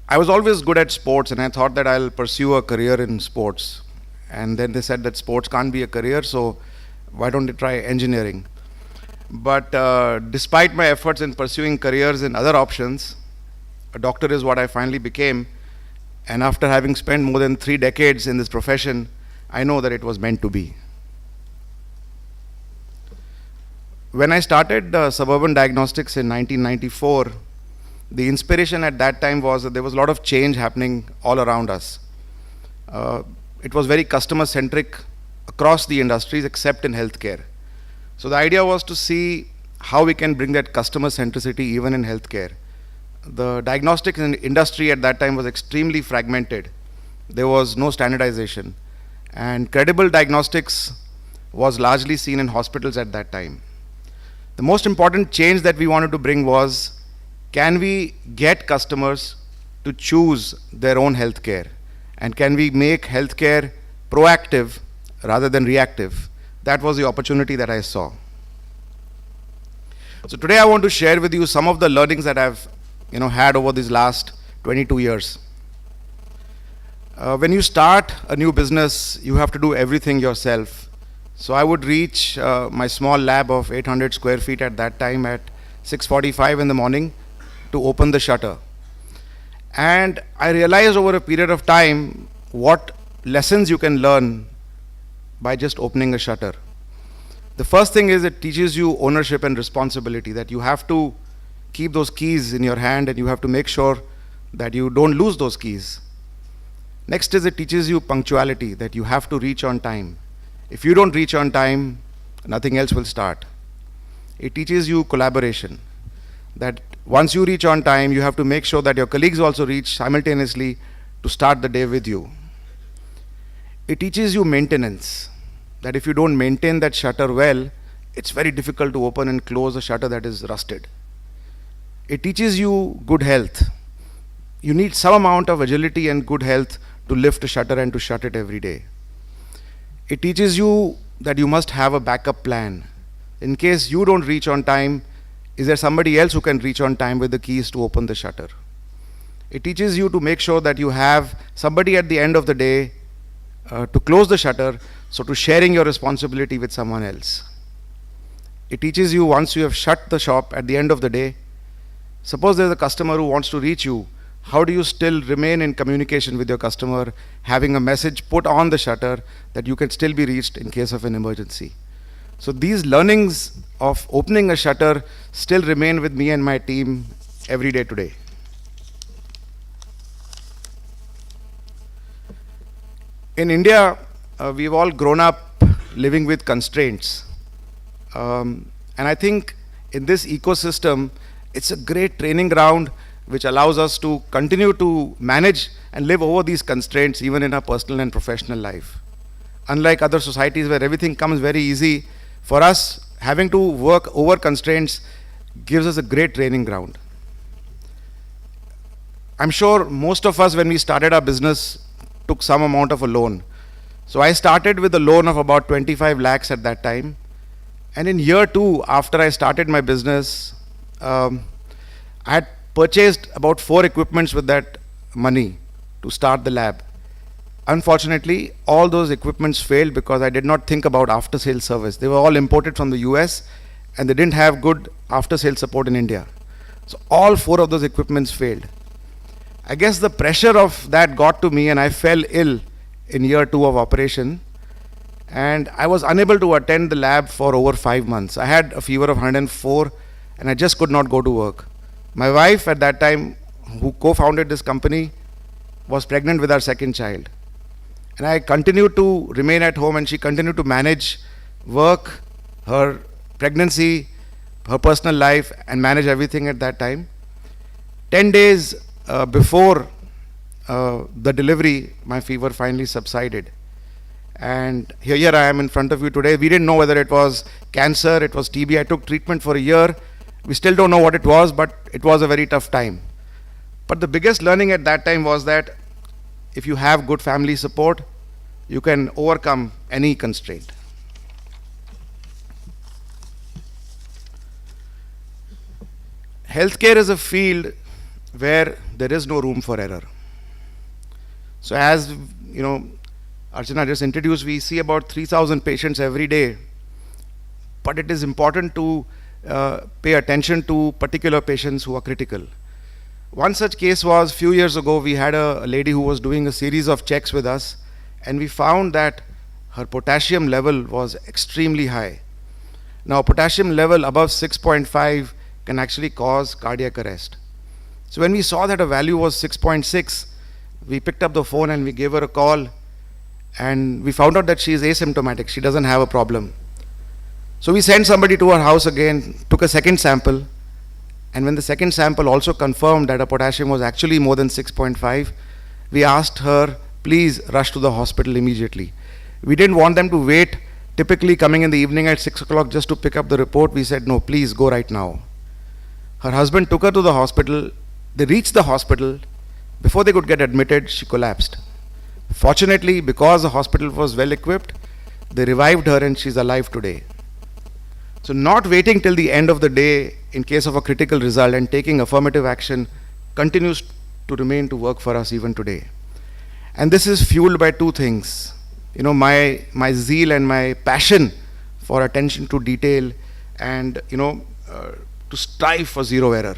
I was always good at sports, and I thought that I'll pursue a career in sports. And then they said that sports can't be a career, so why don't you try engineering? But despite my efforts in pursuing careers in other options, a doctor is what I finally became. And after having spent more than 3 decades in this profession, I know that it was meant to be. When I started Suburban Diagnostics in 1994, the inspiration at that time was that there was a lot of change happening all around us. It was very customer-centric across the industries except in healthcare. So the idea was to see how we can bring that customer centricity even in healthcare. The diagnostics industry at that time was extremely fragmented. There was no standardization. And credible diagnostics was largely seen in hospitals at that time. The most important change that we wanted to bring was, can we get customers to choose their own healthcare? And can we make healthcare proactive rather than reactive? That was the opportunity that I saw. So today I want to share with you some of the learnings that I've had over these last 22 years. When you start a new business, you have to do everything yourself. So I would reach my small lab of 800 square feet at that time at 6:45 in the morning to open the shutter. And I realized over a period of time what lessons you can learn by just opening a shutter. The first thing is it teaches you ownership and responsibility, that you have to keep those keys in your hand and you have to make sure that you don't lose those keys. Next is it teaches you punctuality, that you have to reach on time. If you don't reach on time, nothing else will start. It teaches you collaboration, that once you reach on time, you have to make sure that your colleagues also reach simultaneously to start the day with you. It teaches you maintenance, that if you don't maintain that shutter well, it's very difficult to open and close a shutter that is rusted. It teaches you good health. You need some amount of agility and good health to lift a shutter and to shut it every day. It teaches you that you must have a backup plan. In case you don't reach on time, is there somebody else who can reach on time with the keys to open the shutter? It teaches you to make sure that you have somebody at the end of the day to close the shutter, so to sharing your responsibility with someone else. It teaches you, once you have shut the shop at the end of the day, suppose there's a customer who wants to reach you, how do you still remain in communication with your customer, having a message put on the shutter that you can still be reached in case of an emergency? So these learnings of opening a shutter still remain with me and my team every day today. In India, we've all grown up living with constraints. And I think in this ecosystem, it's a great training ground which allows us to continue to manage and live over these constraints even in our personal and professional life. Unlike other societies where everything comes very easy, for us, having to work over constraints gives us a great training ground. I'm sure most of us, when we started our business, took some amount of a loan. So I started with a loan of about 25 lakhs at that time. And in year 2, after I started my business, I had purchased about 4 equipments with that money to start the lab. Unfortunately, all those equipments failed because I did not think about after-sales service. They were all imported from the US and they didn't have good after-sales support in India. So all 4 of those equipments failed. I guess the pressure of that got to me and I fell ill in year 2 of operation. And I was unable to attend the lab for over 5 months. I had a fever of 104 and I just could not go to work. My wife at that time, who co-founded this company, was pregnant with our second child. And I continued to remain at home and she continued to manage work, her pregnancy, her personal life, and manage everything at that time. 10 days before the delivery, my fever finally subsided. And here I am in front of you today. We didn't know whether it was cancer, it was TB. I took treatment for a year. We still don't know what it was, but it was a very tough time. But the biggest learning at that time was that if you have good family support, you can overcome any constraint. Healthcare is a field where there is no room for error. So as you know, Archana just introduced, we see about 3,000 patients every day, but it is important to pay attention to particular patients who are critical. One such case was few years ago. We had a lady who was doing a series of checks with us, and we found that her potassium level was extremely high. Now, potassium level above 6.5 can actually cause cardiac arrest. So when we saw that a value was 6.6, we picked up the phone and we gave her a call, and we found out that she is asymptomatic. She doesn't have a problem. So we sent somebody to her house again, took a second sample, and when the second sample also confirmed that her potassium was actually more than 6.5, we asked her, please rush to the hospital immediately. We didn't want them to wait, typically coming in the evening at 6 o'clock just to pick up the report. We said, no, please go right now. Her husband took her to the hospital. They reached the hospital. Before they could get admitted, she collapsed. Fortunately, because the hospital was well equipped, they revived her and she's alive today. So not waiting till the end of the day in case of a critical result and taking affirmative action continues to remain to work for us even today. And this is fueled by two things. You know, my zeal and my passion for attention to detail and, to strive for zero error.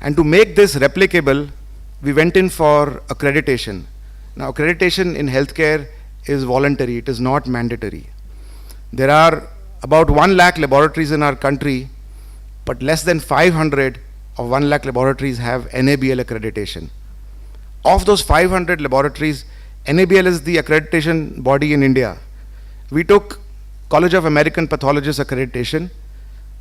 And to make this replicable, we went in for accreditation. Now, accreditation in healthcare is voluntary, it is not mandatory. There are about 1 lakh laboratories in our country, but less than 500 of 1 lakh laboratories have NABL accreditation. Of those 500 laboratories, NABL is the accreditation body in India. We took College of American Pathologists accreditation.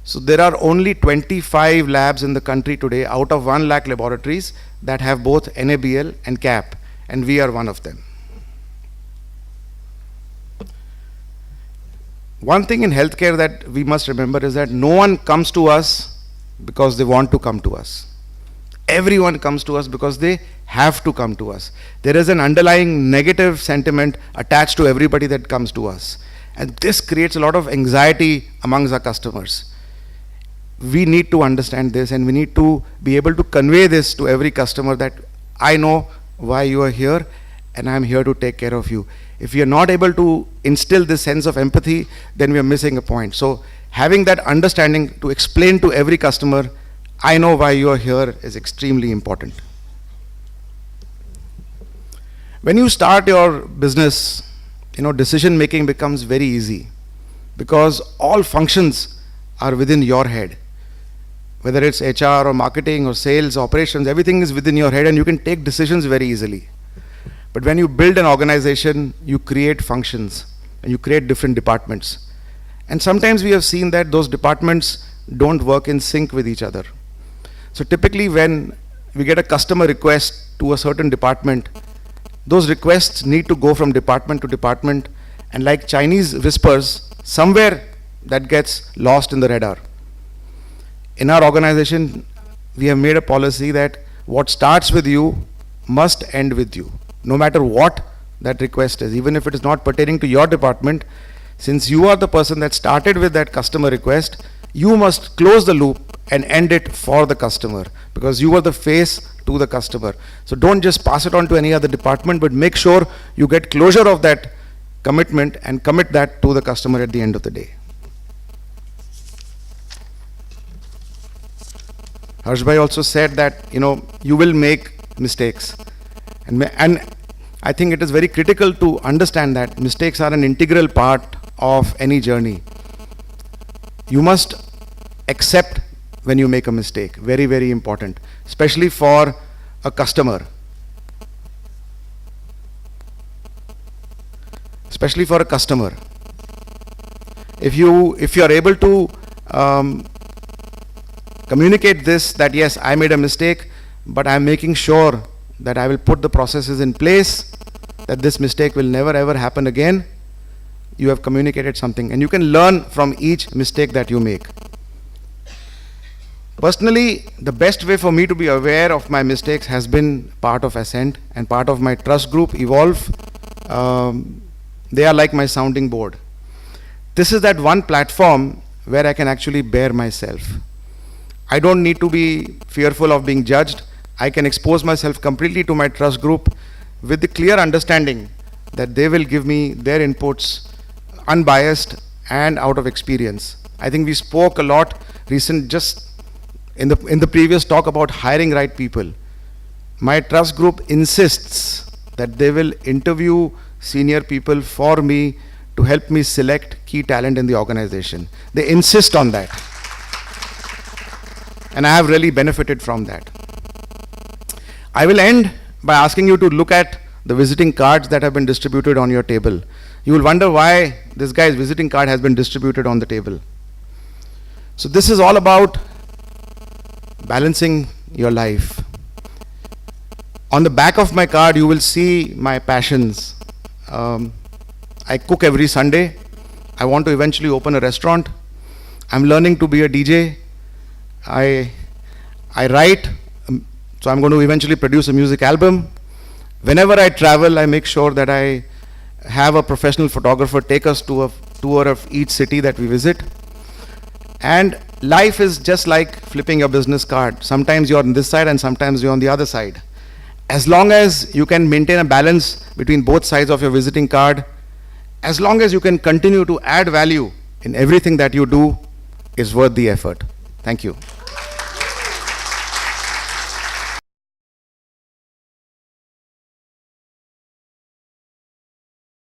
So there are only 25 labs in the country today out of 1 lakh laboratories that have both NABL and CAP, and we are one of them. One thing in healthcare that we must remember is that no one comes to us because they want to come to us. Everyone comes to us because they have to come to us. There is an underlying negative sentiment attached to everybody that comes to us. And this creates a lot of anxiety amongst our customers. We need to understand this, and we need to be able to convey this to every customer that I know why you are here and I'm here to take care of you. If we are not able to instill this sense of empathy, then we are missing a point. So having that understanding to explain to every customer, I know why you are here, is extremely important. When you start your business, decision making becomes very easy because all functions are within your head. Whether it's HR or marketing or sales, operations, everything is within your head and you can take decisions very easily. But when you build an organization, you create functions and you create different departments. And sometimes we have seen that those departments don't work in sync with each other. So typically when we get a customer request to a certain department, those requests need to go from department to department, and like Chinese whispers, somewhere that gets lost in the radar. In our organization, we have made a policy that what starts with you must end with you, no matter what that request is, even if it is not pertaining to your department. Since you are the person that started with that customer request, you must close the loop and end it for the customer, because you are the face to the customer. So don't just pass it on to any other department, but make sure you get closure of that commitment and commit that to the customer at the end of the day. Harshbhai also said that you will make mistakes, and I think it is very critical to understand that mistakes are an integral part of any journey. You must accept when you make a mistake. Very, very important, especially for a customer. Especially for a customer. If you are able to communicate this, that yes, I made a mistake, but I'm making sure that I will put the processes in place, that this mistake will never ever happen again, you have communicated something, and you can learn from each mistake that you make. Personally, the best way for me to be aware of my mistakes has been part of ASCENT and part of my trust group, Evolve. They are like my sounding board. This is that one platform where I can actually bear myself. I don't need to be fearful of being judged. I can expose myself completely to my trust group with the clear understanding that they will give me their inputs unbiased and out of experience. I think we spoke a lot just in the previous talk about hiring right people. My trust group insists that they will interview senior people for me to help me select key talent in the organization. They insist on that. And I have really benefited from that. I will end by asking you to look at the visiting cards that have been distributed on your table. You will wonder why this guy's visiting card has been distributed on the table. So this is all about balancing your life. On the back of my card, you will see my passions. I cook every Sunday. I want to eventually open a restaurant. I'm learning to be a DJ. I write, so I'm going to eventually produce a music album. Whenever I travel, I make sure that I have a professional photographer take us to a tour of each city that we visit. And life is just like flipping your business card. Sometimes you're on this side and sometimes you're on the other side. As long as you can maintain a balance between both sides of your visiting card, as long as you can continue to add value in everything that you do, is worth the effort. Thank you.